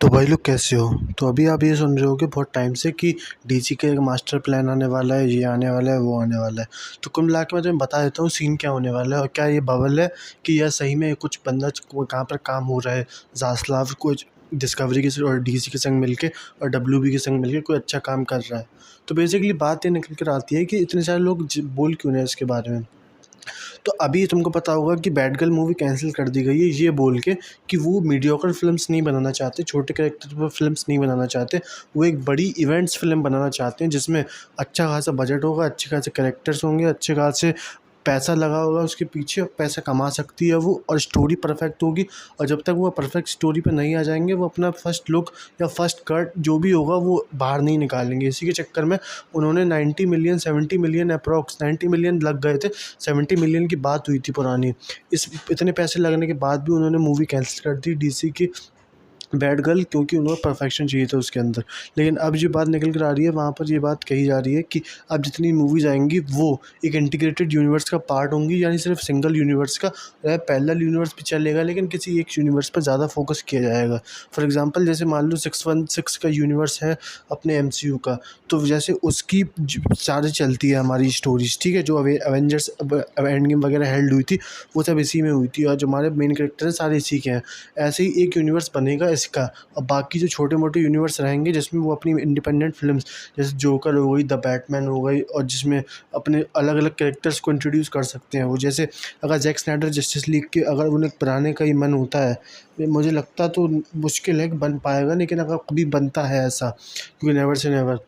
तो भाई लोग कैसे हो। तो अभी आप ये सुन रहे हो कि बहुत टाइम से कि डीसी का एक मास्टर प्लान आने वाला है, ये आने वाला है, वो आने वाला है। तो कुल मिला के मैं तुम्हें बता देता हूँ सीन क्या होने वाला है और क्या ये बबल है कि यह सही में कुछ बंदा कहाँ पर काम हो रहा है। जास्लाव कुछ डिस्कवरी के और डीसी के संग मिलके और डब्ल्यूबी के संग मिलके कोई अच्छा काम कर रहा है। तो बेसिकली बात ये निकल कर आती है कि इतने सारे लोग बोल क्यों रहे हैं इसके बारे में। तो अभी तुमको पता होगा कि बैड गर्ल मूवी कैंसिल कर दी गई है ये बोल के कि वो मीडियोकर फिल्म्स नहीं बनाना चाहते, छोटे कैरेक्टर पर फिल्म्स नहीं बनाना चाहते। वो एक बड़ी इवेंट्स फिल्म बनाना चाहते हैं जिसमें अच्छा खासा बजट होगा, अच्छे खासे कैरेक्टर्स होंगे, अच्छे खासे पैसा लगा होगा उसके पीछे, पैसा कमा सकती है वो, और स्टोरी परफेक्ट होगी। और जब तक वो परफेक्ट स्टोरी पे नहीं आ जाएंगे वो अपना फर्स्ट लुक या फर्स्ट कट जो भी होगा वो बाहर नहीं निकालेंगे। इसी के चक्कर में उन्होंने 90 मिलियन 70 मिलियन अप्रॉक्स 90 मिलियन लग गए थे, 70 मिलियन की बात हुई थी पुरानी। इस इतने पैसे लगने के बाद भी उन्होंने मूवी कैंसिल कर दी डीसी की बैड गर्ल, क्योंकि उन्हें परफेक्शन चाहिए था उसके अंदर। लेकिन अब जो बात निकल कर आ रही है वहाँ पर ये बात कही जा रही है कि अब जितनी मूवीज़ आएंगी वो एक इंटीग्रेटेड यूनिवर्स का पार्ट होंगी, यानी सिर्फ सिंगल यूनिवर्स का पैरेलल यूनिवर्स भी चलेगा लेकिन किसी एक यूनिवर्स पर ज़्यादा फोकस किया जाएगा। फॉर एग्जांपल जैसे मान लो 616 का यूनिवर्स है अपने एमसीयू का, तो जैसे उसकी सारी चलती है हमारी स्टोरीज, ठीक है। जो अवेंजर्स एंड गेम वगैरह हेल्ड हुई थी वो सब इसी में हुई थी और जो हमारे मेन कैरेक्टर हैं सारे इसी के हैं। ऐसे ही एक यूनिवर्स बनेगा इसका, और बाकी जो छोटे मोटे यूनिवर्स रहेंगे जिसमें वो अपनी इंडिपेंडेंट फिल्म्स जैसे जोकर हो गई, द बैटमैन हो गई, और जिसमें अपने अलग अलग कैरेक्टर्स को इंट्रोड्यूस कर सकते हैं वो। जैसे अगर जैक स्नाइडर जस्टिस लीग के अगर उन्हें बनाने का ही मन होता है, मुझे लगता तो मुश्किल है कि बन पाएगा, लेकिन अगर कभी बनता है ऐसा, क्योंकि नेवर से नेवर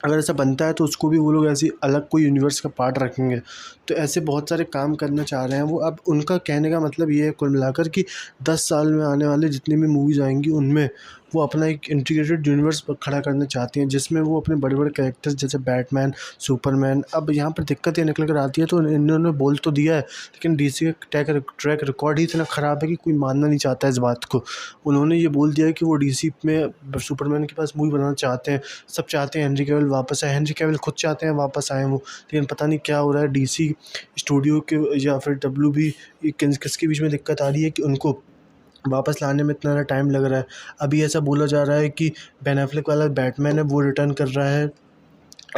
अगर ऐसा बनता है तो उसको भी वो लोग ऐसी अलग कोई यूनिवर्स का पार्ट रखेंगे। तो ऐसे बहुत सारे काम करना चाह रहे हैं वो। अब उनका कहने का मतलब ये है कुल मिलाकर कि 10 साल में आने वाले जितनी भी मूवीज़ आएंगी उनमें वो अपना एक इंटीग्रेटेड यूनिवर्स खड़ा करना चाहती हैं, जिसमें वो अपने बड़े बड़े कैरेक्टर्स जैसे बैटमैन, सुपरमैन। अब यहाँ पर दिक्कत ये निकल कर आती है, तो इन्होंने बोल तो दिया है लेकिन डीसी का ट्रैक रिकॉर्ड ही इतना ख़राब है कि कोई मानना नहीं चाहता इस बात को। उन्होंने ये बोल दिया है कि वो डीसी में सुपरमैन के पास मूवी बनाना चाहते हैं, सब चाहते हैं हेनरी कैविल वापस आए, हेनरी कैविल खुद चाहते हैं वापस आए वो, लेकिन पता नहीं क्या हो रहा है डीसी स्टूडियो के या फिर डब्ल्यूबी किसके बीच में दिक्कत आ रही है कि उनको वापस लाने में इतना टाइम लग रहा है। अभी ऐसा बोला जा रहा है कि बेन एफ्लेक वाला बैटमैन है वो रिटर्न कर रहा है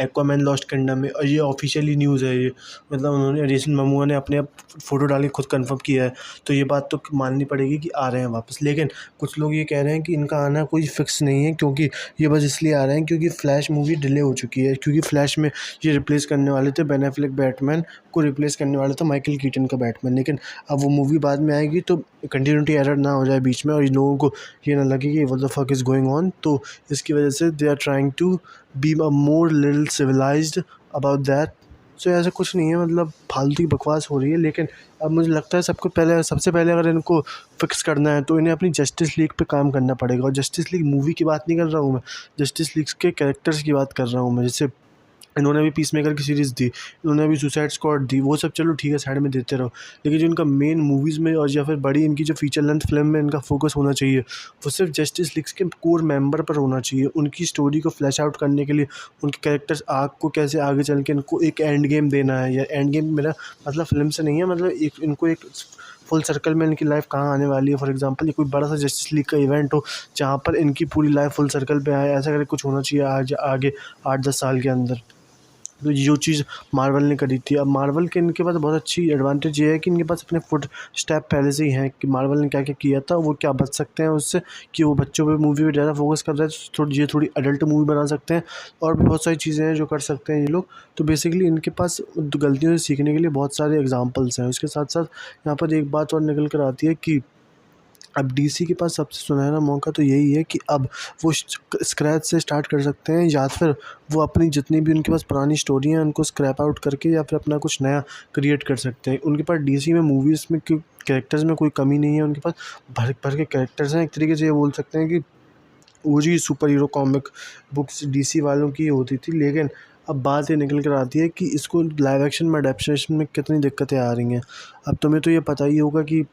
एक्वामैन लॉस्ट किंगडम में, और ये ऑफिशियली न्यूज़ है ये, मतलब उन्होंने जेसन मोमोआ ने अपने आप फ़ोटो डाल के खुद कंफर्म किया है। तो ये बात तो माननी पड़ेगी कि आ रहे हैं वापस। लेकिन कुछ लोग ये कह रहे हैं कि इनका आना कोई फ़िक्स नहीं है, क्योंकि ये बस इसलिए आ रहे हैं क्योंकि फ्लैश मूवी डिले हो चुकी है, क्योंकि फ्लैश में ये रिप्लेस करने वाले थे बेन एफ्लेक बैटमैन को रिप्लेस करने वाला था माइकल कीटन का बैटमैन। लेकिन अब वो मूवी बाद में आएगी तो कंटिन्यूटी एरर ना हो जाए बीच में और इन लोगों को ये ना लगे कि what the fuck is going on. तो इसकी वजह से they are trying to be a more little civilised about that. So ऐसा कुछ नहीं है, मतलब फालतू की बकवास हो रही है। लेकिन अब मुझे लगता है सबसे पहले अगर इनको फिक्स करना है तो इन्हें अपनी जस्टिस लीग पे काम करना पड़ेगा। और जस्टिस लीग मूवी की बात नहीं कर रहा हूँ मैं, जस्टिस लीग के कैरेक्टर्स की बात कर रहा हूँ मैं। जैसे इन्होंने अभी पीसमेकर की सीरीज़ दी, इन्होंने अभी सुसाइड स्क्वाड दी, वो सब चलो ठीक है साइड में देते रहो। लेकिन जो इनका मेन मूवीज़ में और या फिर बड़ी इनकी जो फीचर लेंथ फिल्म में इनका फोकस होना चाहिए वो सिर्फ जस्टिस लीग के कोर मेंबर पर होना चाहिए। उनकी स्टोरी को फ्लैश आउट करने के लिए उनके कैरेक्टर्स आग को कैसे आगे चल के इनको एक एंड गेम देना है, या एंड गेम मेरा मतलब फिल्म से नहीं है, मतलब एक इनको एक फुल सर्कल में इनकी लाइफ कहाँ आने वाली है। फॉर एग्जांपल ये कोई बड़ा सा जस्टिस लीग का इवेंट हो जहाँ पर इनकी पूरी लाइफ फुल सर्कल पे आए, ऐसा करके कुछ होना चाहिए आज आगे 8-10 साल के अंदर। तो जो चीज़ मार्वल ने करी थी, अब मार्वल के इनके पास बहुत अच्छी एडवांटेज ये है कि इनके पास अपने फुट स्टेप पहले से ही हैं कि मार्वल ने क्या क्या किया था, वो क्या बच सकते हैं उससे, कि वो बच्चों पे मूवी पे ज़्यादा फोकस कर रहे हैं तो थोड़ी अडल्ट मूवी बना सकते हैं। और भी बहुत सारी चीज़ें हैं जो कर सकते हैं ये लोग। तो बेसिकली इनके पास गलतियों से सीखने के लिए बहुत सारे एग्जाम्पल्स हैं। उसके साथ साथ यहाँ पर एक बात और निकल कर आती है कि अब डीसी के पास सबसे सुनहरा मौका तो यही है कि अब वो स्क्रैच से स्टार्ट कर सकते हैं, या फिर वो अपनी जितनी भी उनके पास पुरानी स्टोरी हैं उनको स्क्रैप आउट करके या फिर अपना कुछ नया क्रिएट कर सकते हैं। उनके पास डीसी में मूवीज़ में कैरेक्टर्स में कोई कमी नहीं है, उनके पास भर भर के कैरेक्टर्स हैं। एक तरीके से ये बोल सकते हैं कि वो जी superhero comic books DC वालों की होती थी। लेकिन अब बात ये निकल कर आती है कि इसको लाइव एक्शन में अडेप्टेशन में कितनी दिक्कतें आ रही हैं। अब तुम्हें तो ये पता ही होगा कि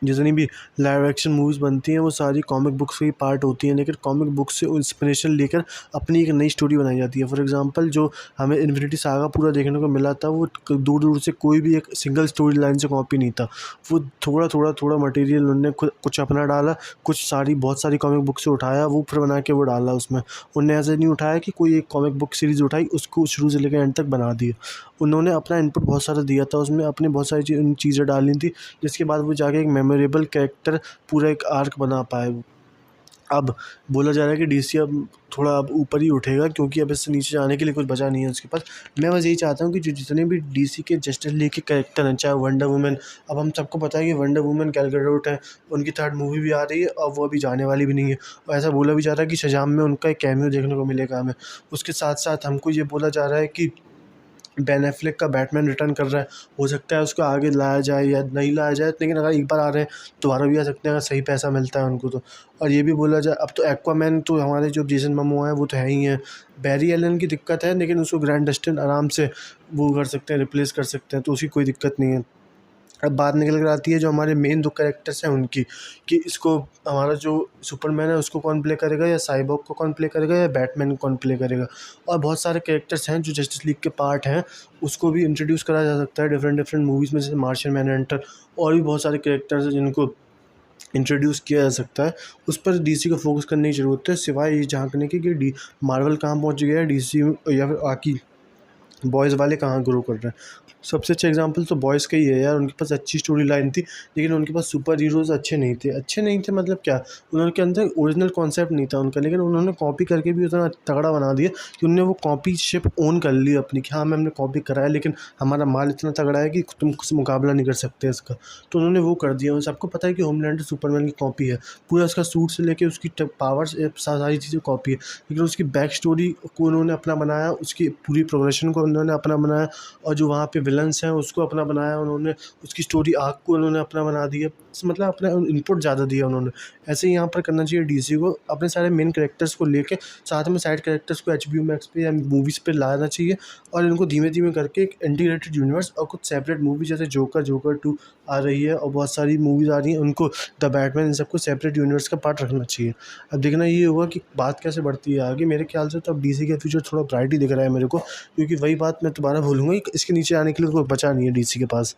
जितनी भी लाइव एक्शन मूवीज़ बनती हैं वो सारी कॉमिक बुक्स की पार्ट होती हैं, लेकिन कॉमिक बुक से इंस्पिरेशन लेकर अपनी एक नई स्टोरी बनाई जाती है। फॉर एग्जांपल जो हमें इन्फिनिटी सागा पूरा देखने को मिला था, वो दूर दूर से कोई भी एक सिंगल स्टोरी लाइन से कॉपी नहीं था। वो थोड़ा मटेरियल उन्होंने कुछ अपना डाला, कुछ सारी बहुत सारी कॉमिक बुक से उठाया, वो फिर बना के वो डाला उसमें। उन्होंने ऐसे नहीं उठाया कि कोई एक कॉमिक बुक सीरीज़ उठाई, उसको शुरू से लेकर एंड तक बना दिया। उन्होंने अपना इनपुट बहुत सारा दिया था, उसमें अपनी बहुत सारी चीज़ें डाली थी, जिसके बाद वो जाके एक मेमोरेबल कैरेक्टर पूरा एक आर्क बना पाए वो। अब बोला जा रहा है कि डीसी अब थोड़ा अब ऊपर ही उठेगा, क्योंकि अब इससे नीचे जाने के लिए कुछ बचा नहीं है उसके पास। मैं बस यही चाहता हूँ कि जो जितने भी डीसी के जस्टिस लीग के कैरेक्टर हैं, चाहे वंडर वुमन, अब हम सबको पता है कि वंडर वुमन गैल गैडोट है, उनकी थर्ड मूवी भी आ रही है और वो अभी जाने वाली भी नहीं है। और ऐसा बोला भी जा रहा है कि शज़ाम में उनका एक कैमियो देखने को मिलेगा हमें। उसके साथ साथ हमको ये बोला जा रहा है कि बेन एफ्लेक का बैटमैन रिटर्न कर रहा है। हो सकता है उसको आगे लाया जाए या नहीं लाया जाए, लेकिन अगर एक बार आ रहे हैं दोबारा भी आ सकते हैं, अगर सही पैसा मिलता है उनको तो। और ये भी बोला जाए, अब तो एक्वामैन तो हमारे जो जेसन मोमोआ है वो तो है ही हैं। बैरी एलन की दिक्कत है, लेकिन उसको ग्रैंड डस्टिन आराम से वो कर सकते हैं, रिप्लेस कर सकते हैं, तो उसकी कोई दिक्कत नहीं है। अब बात निकल कर आती है जो हमारे मेन 2 कैरेक्टर्स हैं उनकी, कि इसको हमारा जो सुपरमैन है उसको कौन प्ले करेगा, या साइबॉर्ग को कौन प्ले करेगा, या बैटमैन को कौन प्ले करेगा। और बहुत सारे कैरेक्टर्स हैं जो जस्टिस लीग के पार्ट हैं, उसको भी इंट्रोड्यूस करा जा सकता है डिफरेंट मूवीज़ में, जैसे मार्शियन मैनहंटर, और भी बहुत सारे कैरेक्टर्स हैं जिनको इंट्रोड्यूस किया जा सकता है। उस पर डीसी को फोकस करने की ज़रूरत है, सिवाय ये झाँकने की कि डी मार्वल कहाँ पहुँच गया है, डीसी या फिर बाकी बॉयज़ वाले कहाँ ग्रो कर रहे हैं। सबसे अच्छा एग्जांपल तो बॉयज़ का ही है यार, उनके पास अच्छी स्टोरी लाइन थी, लेकिन उनके पास सुपर हीरोज़ अच्छे नहीं थे मतलब क्या, उनके अंदर ओरिजिनल कॉन्सेप्ट नहीं था उनका, लेकिन उन्होंने कॉपी करके भी उतना तगड़ा बना दिया कि उन्होंने वो कॉपीशिप ओन कर ली अपनी, कि हाँ मैम हमने कॉपी करा है, लेकिन हमारा माल इतना तगड़ा है कि तुम मुकाबला नहीं कर सकते इसका। तो उन्होंने वो कर दिया। सबको पता है कि होमलैंडर सुपरमैन की कॉपी है, पूरा उसका सूट से लेके उसकी पावर्स सारी चीज़ें कॉपी है, लेकिन उसकी बैक स्टोरी को उन्होंने अपना बनाया, उसकी पूरी प्रोग्रेशन को उन्होंने अपना बनाया, और जो वहाँ पे विलन्स हैं उसको अपना बनाया उन्होंने, उसकी स्टोरी आर्क को उन्होंने अपना बना दिया। मतलब अपना इनपुट ज़्यादा दिया उन्होंने। ऐसे ही यहाँ पर करना चाहिए डीसी को, अपने सारे मेन कैरेक्टर्स को लेके साथ में साइड कैरेक्टर्स को एचबीओ मैक्स पे या मूवीज़ पे लाना चाहिए, और इनको धीमे धीमे करके एक इंटीग्रेटेड यूनिवर्स और कुछ सेपरेट मूवी, जैसे जोकर 2 आ रही है और बहुत सारी मूवीज़ आ रही हैं, उनको द बैटमैन, इन सबको सेपरेट यूनिवर्स का पार्ट रखना चाहिए। अब देखना ये होगा कि बात कैसे बढ़ती है आगे। मेरे ख्याल से तो अब डीसी का फ्यूचर थोड़ा ब्राइट ही दिख रहा है मेरे को, क्योंकि वही बात मैं दोबारा बोलूँगा कि इसके नीचे आने के लिए कोई बचा नहीं है डीसी के पास।